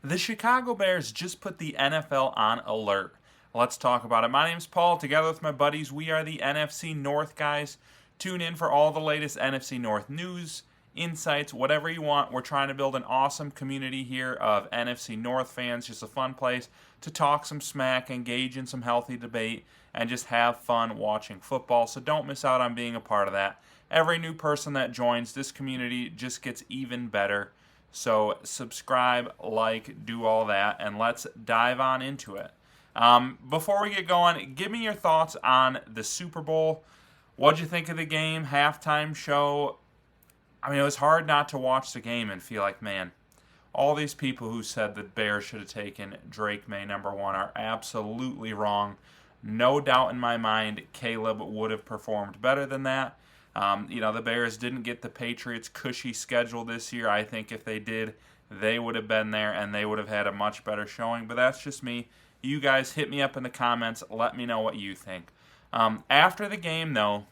The Chicago Bears just put the NFL on alert. Let's talk about it. My name's Paul. Together with my buddies, we are the NFC North Guys. Tune in for all the latest NFC North news, insights, whatever you want. We're trying to build an awesome community here of NFC North fans. Just a fun place to talk some smack, engage in some healthy debate, and just have fun watching football. So don't miss out on being a part of that. Every new person that joins this community just gets even better. So subscribe, like, do all that, and let's dive on into it. Before we get going, give me your thoughts on the Super Bowl. What'd you think of the game, halftime show? I mean, it was hard not to watch the game and feel like, man, all these people who said the Bears should have taken Drake May number one are absolutely wrong. No doubt in my mind, Caleb would have performed better than that. The Bears didn't get the Patriots' cushy schedule this year. I think if they did, they would have been there and they would have had a much better showing. But that's just me. You guys hit me up in the comments. Let me know what you think. After the game, though,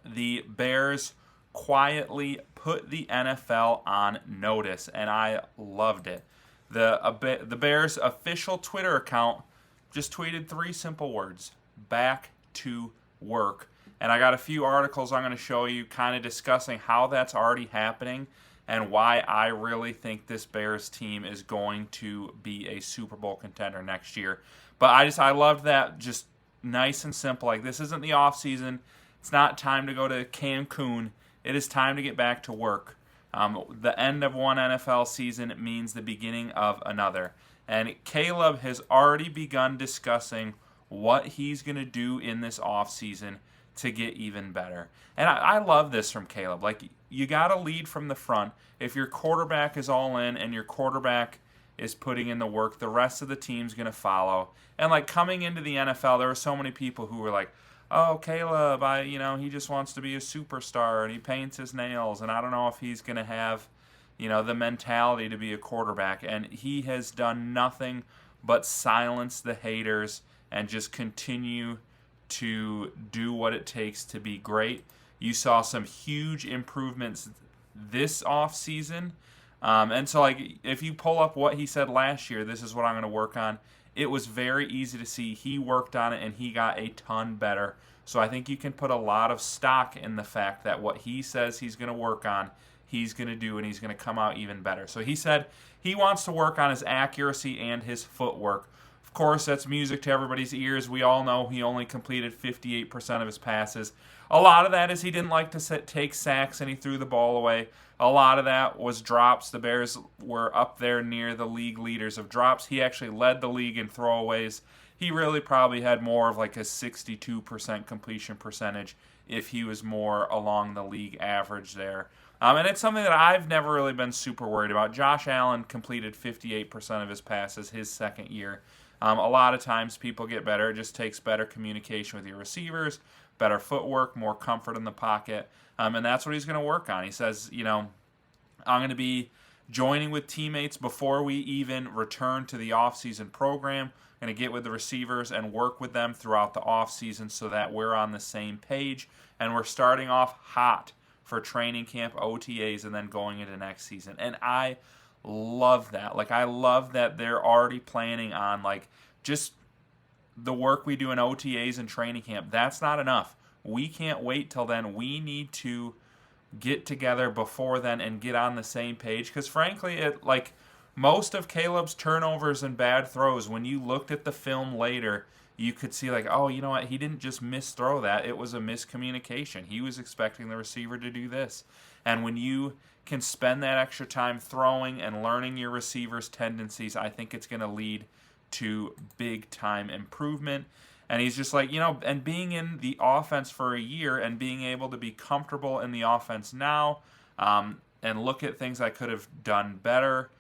the Bears quietly put the NFL on notice, and I loved it. The Bears' official Twitter account just tweeted 3 simple words: back to work. And I got a few articles I'm going to show you kind of discussing how that's already happening and why I really think this Bears team is going to be a Super Bowl contender next year. But I loved that, just nice and simple. Like, this isn't the offseason. It's not time to go to Cancun. It is time to get back to work. The end of one NFL season means the beginning of another. And Caleb has already begun discussing what he's going to do in this offseason to get even better. And I love this from Caleb. Like, you got to lead from the front. If your quarterback is all in and your quarterback is putting in the work, the rest of the team's going to follow. And, like, coming into the NFL, there were so many people who were like, oh, Caleb, he just wants to be a superstar and he paints his nails and I don't know if he's going to have, the mentality to be a quarterback. And he has done nothing but silence the haters and just continue to do what it takes to be great. You saw some huge improvements this offseason. And so, like, if you pull up what he said last year, this is what I'm going to work on. It was very easy to see he worked on it and he got a ton better. So I think you can put a lot of stock in the fact that what he says he's going to work on, he's going to do, and he's going to come out even better. So he said he wants to work on his accuracy and his footwork. Of course, that's music to everybody's ears. We all know he only completed 58% of his passes. A lot of that is he didn't like to take sacks and he threw the ball away. A lot of that was drops. The Bears were up there near the league leaders of drops. He actually led the league in throwaways. He really probably had more of like a 62% completion percentage if he was more along the league average there. And it's something that I've never really been super worried about. Josh Allen completed 58% of his passes his second year. A lot of times people get better. It just takes better communication with your receivers, better footwork, more comfort in the pocket. And that's what he's going to work on. He says, I'm going to be joining with teammates before we even return to the offseason program. I'm going to get with the receivers and work with them throughout the offseason so that we're on the same page. And we're starting off hot for training camp, OTAs, and then going into next season. And I love that. Like, I love that they're already planning on, like, just the work we do in OTAs and training camp. That's not enough. We can't wait till then. We need to get together before then and get on the same page. Because, frankly, most of Caleb's turnovers and bad throws, when you looked at the film later, you could see, like, oh, you know what? He didn't just misthrow that. It was a miscommunication. He was expecting the receiver to do this. And when you can spend that extra time throwing and learning your receiver's tendencies, I think it's going to lead to big-time improvement. And he's just like, and being in the offense for a year and being able to be comfortable in the offense now and look at things I could have done better.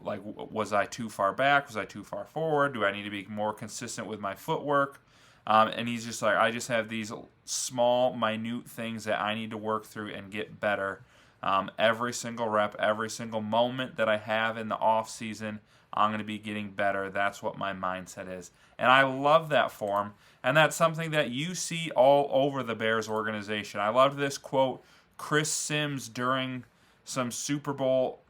Like, was I too far back? Was I too far forward? Do I need to be more consistent with my footwork? And he's just like, I just have these small, minute things that I need to work through and get better. Every single rep, every single moment that I have in the off season, I'm going to be getting better. That's what my mindset is. And I love that for him. And that's something that you see all over the Bears organization. I loved this quote, Chris Sims during some Super Bowl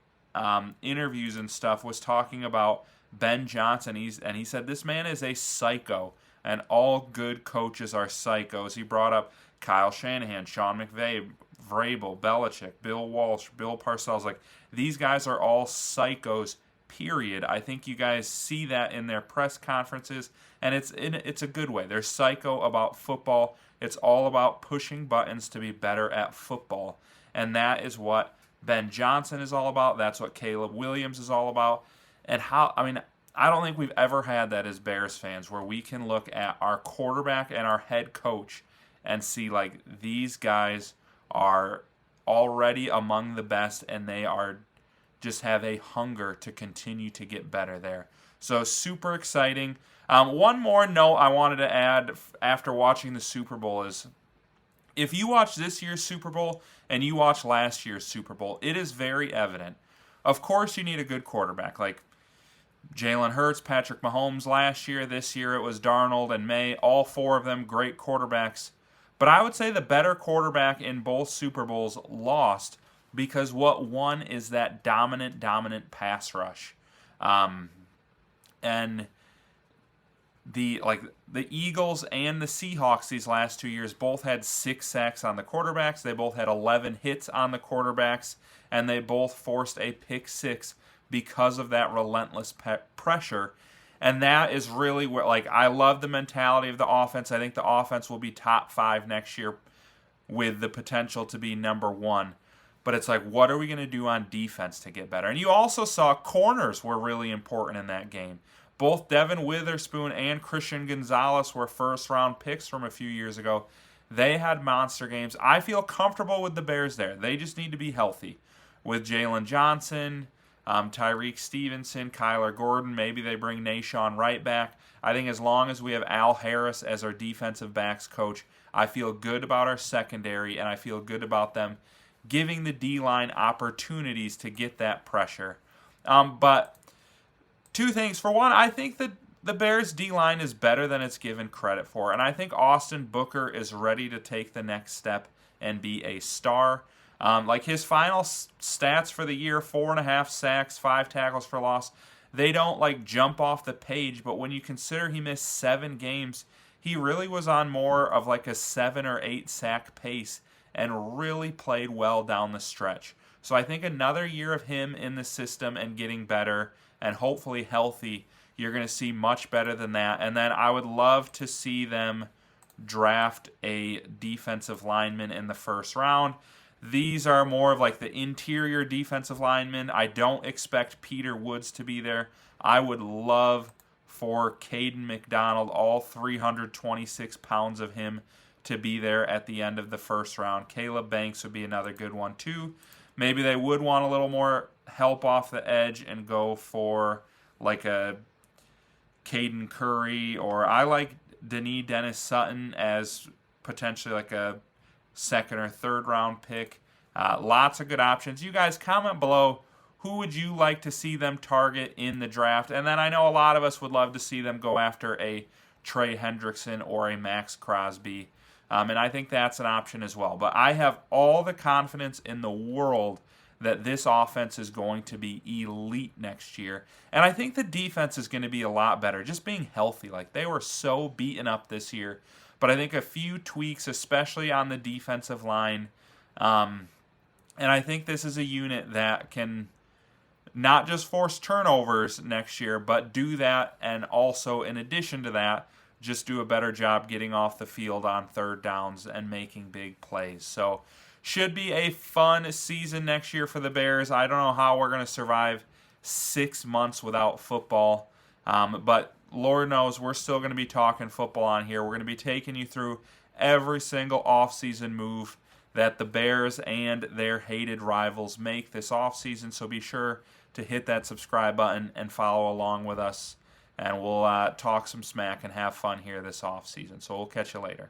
interviews and stuff was talking about Ben Johnson. He said this man is a psycho, and all good coaches are psychos. He brought up Kyle Shanahan, Sean McVay, Vrabel, Belichick, Bill Walsh, Bill Parcells. Like, these guys are all psychos, period. I think you guys see that in their press conferences, and it's a good way. They're psycho about football. It's all about pushing buttons to be better at football, and that is what Ben Johnson is all about. That's what Caleb Williams is all about. And I don't think we've ever had that as Bears fans, where we can look at our quarterback and our head coach and see, like, these guys are already among the best, and they are just have a hunger to continue to get better there. So super exciting. One more note I wanted to add after watching the Super Bowl is, if you watch this year's Super Bowl and you watch last year's Super Bowl, it is very evident. Of course, you need a good quarterback, like Jalen Hurts, Patrick Mahomes last year. This year it was Darnold and May. All four of them great quarterbacks. But I would say the better quarterback in both Super Bowls lost, because what won is that dominant pass rush. And the Eagles and the Seahawks these last 2 years both had 6 sacks on the quarterbacks. They both had 11 hits on the quarterbacks, and they both forced a pick six because of that relentless pressure. And that is really where, like, I love the mentality of the offense. I think the offense will be top 5 next year with the potential to be number 1. But it's like, what are we going to do on defense to get better? And you also saw corners were really important in that game. Both Devin Witherspoon and Christian Gonzalez were first-round picks from a few years ago. They had monster games. I feel comfortable with the Bears there. They just need to be healthy. With Jalen Johnson, Tyreek Stevenson, Kyler Gordon, maybe they bring Nashawn Wright back. I think as long as we have Al Harris as our defensive backs coach, I feel good about our secondary, and I feel good about them giving the D-line opportunities to get that pressure. But two things. For one, I think that the Bears' D-line is better than it's given credit for, and I think Austin Booker is ready to take the next step and be a star. Like his final stats for the year, 4.5 sacks, 5 tackles for loss, they don't like jump off the page, but when you consider he missed 7 games, he really was on more of like a 7 or 8 sack pace and really played well down the stretch. So I think another year of him in the system and getting better and hopefully healthy, you're going to see much better than that. And then I would love to see them draft a defensive lineman in the first round. These are more of like the interior defensive linemen. I don't expect Peter Woods to be there. I would love for Caden McDonald, all 326 pounds of him, to be there at the end of the first round. Caleb Banks would be another good one too. Maybe they would want a little more help off the edge and go for like a Caden Curry, or I like Denis Dennis Sutton as potentially like a second or third round pick. Lots of good options. You guys comment below, who would you like to see them target in the draft? And then I know a lot of us would love to see them go after a Trey Hendrickson or a Max Crosby. And I think that's an option as well. But I have all the confidence in the world that this offense is going to be elite next year. And I think the defense is going to be a lot better, just being healthy. Like, they were so beaten up this year. But I think a few tweaks, especially on the defensive line. And I think this is a unit that can not just force turnovers next year, but do that, and also, in addition to that, just do a better job getting off the field on third downs and making big plays. So, should be a fun season next year for the Bears. I don't know how we're going to survive 6 months without football, but Lord knows we're still going to be talking football on here. We're going to be taking you through every single offseason move that the Bears and their hated rivals make this offseason. So be sure to hit that subscribe button and follow along with us. And we'll talk some smack and have fun here this offseason. So we'll catch you later.